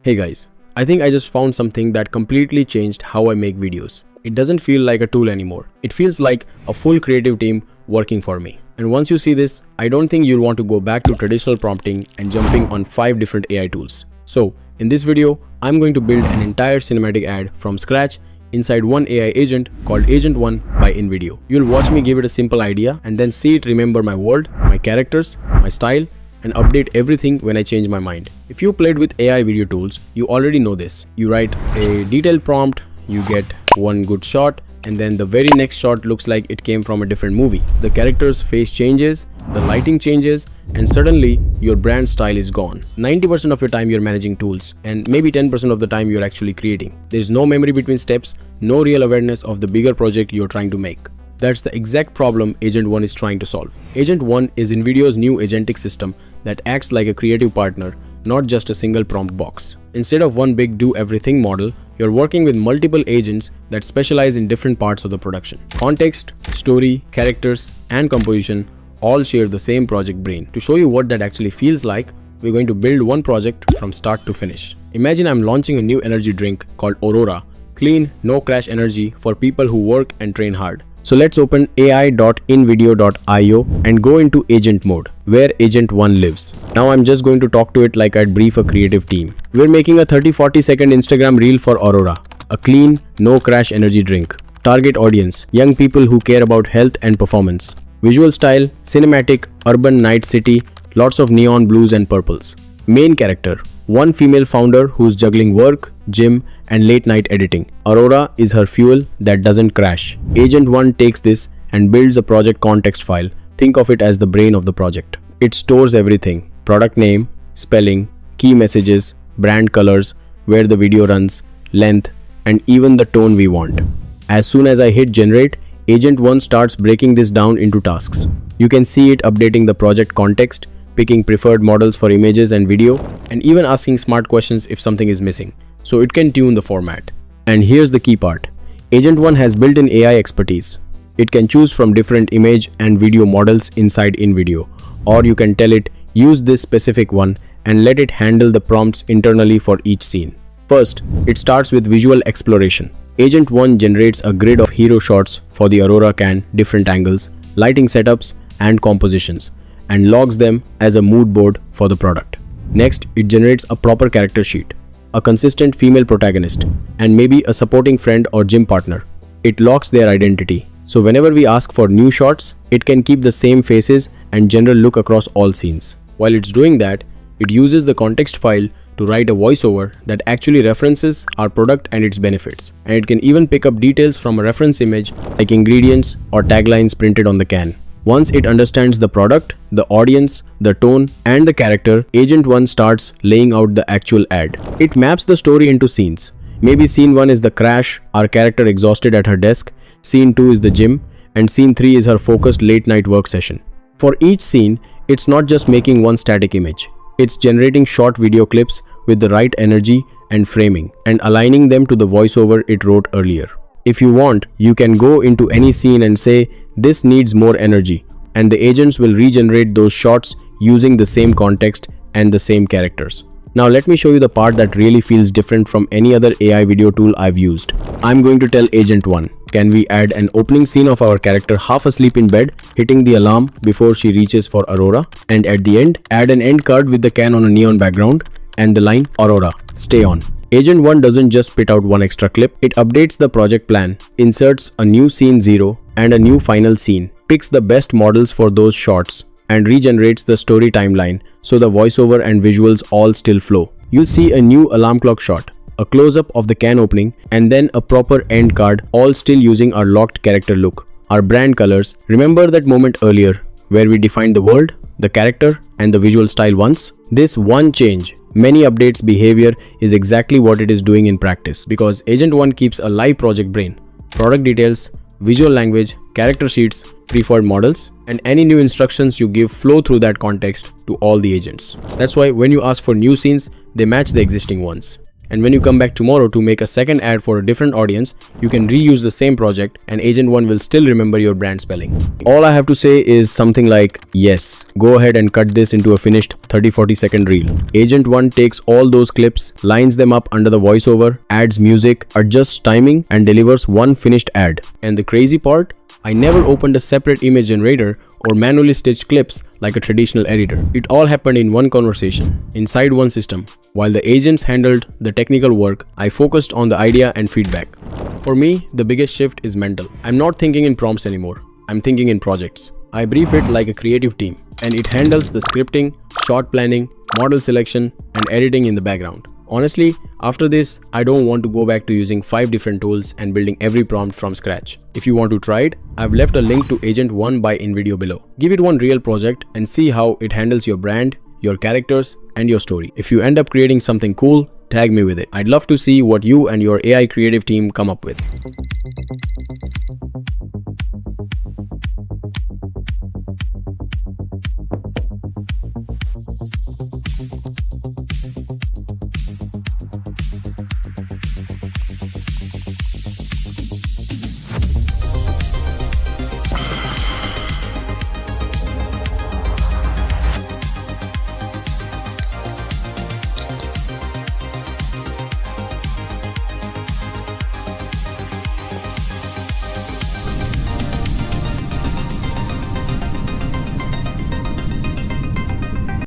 Hey guys, I think I just found something that completely changed how I make videos. It doesn't feel like a tool anymore. It feels like a full creative team working for me. And once you see this, I don't think you'll want to go back to traditional prompting and jumping on 5 different AI tools. So, in this video, I'm going to build an entire cinematic ad from scratch inside one AI agent called Agent 1 by invideo. You'll watch me give it a simple idea and then see it remember my world, my characters, my style, and update everything when I change my mind. If you played with AI video tools, you already know this. You write a detailed prompt, you get one good shot, and then the very next shot looks like it came from a different movie. The character's face changes, the lighting changes, and suddenly your brand style is gone. 90% of your time you're managing tools, and maybe 10% of the time you're actually creating. There's no memory between steps, no real awareness of the bigger project you're trying to make. That's the exact problem Agent 1 is trying to solve. Agent 1 is invidio's new agentic system that acts like a creative partner, not just a single prompt box. Instead of one big do-everything model, you're working with multiple agents that specialize in different parts of the production. Context, story, characters, and composition all share the same project brain. To show you what that actually feels like, we're going to build one project from start to finish. Imagine I'm launching a new energy drink called Aurora, clean, no crash energy for people who work and train hard. So let's open ai.invideo.io and go into agent mode, where Agent 1 lives. Now I'm just going to talk to it like I'd brief a creative team. We're making a 30-40 second Instagram reel for Aurora, a clean, no crash energy drink. Target audience, young people who care about health and performance. Visual style, cinematic, urban night city, lots of neon blues and purples. Main character, one female founder who's juggling work, gym, and late night editing. Aurora is her fuel that doesn't crash. Agent 1 takes this and builds a project context file. Think of it as the brain of the project. It stores everything: product name, spelling, key messages, brand colors, where the video runs, length, and even the tone we want. As soon as I hit generate, Agent 1 starts breaking this down into tasks. You can see it updating the project context, picking preferred models for images and video, and even asking smart questions if something is missing, so it can tune the format. And here's the key part. Agent 1 has built-in AI expertise. It can choose from different image and video models inside invideo, or you can tell it, use this specific one, and let it handle the prompts internally for each scene. First, it starts with visual exploration. Agent 1 generates a grid of hero shots for the Aurora can, different angles, lighting setups, and compositions, and logs them as a mood board for the product. Next, it generates a proper character sheet, a consistent female protagonist, and maybe a supporting friend or gym partner. It locks their identity, so whenever we ask for new shots, it can keep the same faces and general look across all scenes. While it's doing that, it uses the context file to write a voiceover that actually references our product and its benefits. And it can even pick up details from a reference image like ingredients or taglines printed on the can. Once it understands the product, the audience, the tone, and the character, Agent 1 starts laying out the actual ad. It maps the story into scenes. Maybe scene 1 is the crash, our character exhausted at her desk, scene 2 is the gym, and scene 3 is her focused late night work session. For each scene, it's not just making one static image. It's generating short video clips with the right energy and framing, and aligning them to the voiceover it wrote earlier. If you want, you can go into any scene and say, this needs more energy, and the agents will regenerate those shots using the same context and the same characters. Now let me show you the part that really feels different from any other AI video tool I've used. I'm going to tell Agent 1, can we add an opening scene of our character half asleep in bed, hitting the alarm before she reaches for Aurora, and at the end, add an end card with the can on a neon background and the line, Aurora, stay on. Agent 1 doesn't just spit out one extra clip, it updates the project plan, inserts a new scene 0 and a new final scene, picks the best models for those shots, and regenerates the story timeline so the voiceover and visuals all still flow. You'll see a new alarm clock shot, a close-up of the can opening, and then a proper end card, all still using our locked character look. Our brand colors, remember that moment earlier where we defined the world, the character, and the visual style once? This one change, many updates behavior, is exactly what it is doing in practice, because Agent 1 keeps a live project brain. Product details, visual language, character sheets, preferred models, and any new instructions you give flow through that context to all the agents. That's why when you ask for new scenes, they match the existing ones. and when you come back tomorrow to make a second ad for a different audience, you can reuse the same project and Agent 1 will still remember your brand spelling. All I have to say is something like, yes, go ahead and cut this into a finished 30-40 second reel. Agent 1 takes all those clips, lines them up under the voiceover, adds music, adjusts timing, and delivers one finished ad. And the crazy part? I never opened a separate image generator or manually stitched clips like a traditional editor. It all happened in one conversation, inside one system. While the agents handled the technical work, I focused on the idea and feedback. For me, the biggest shift is mental. I'm not thinking in prompts anymore. I'm thinking in projects. I brief it like a creative team, and it handles the scripting, shot planning, model selection, and editing in the background. Honestly, after this, I don't want to go back to using 5 different tools and building every prompt from scratch. If you want to try it, I've left a link to Agent 1 by invideo below. Give it one real project and see how it handles your brand, your characters, and your story. If you end up creating something cool, tag me with it. I'd love to see what you and your AI creative team come up with.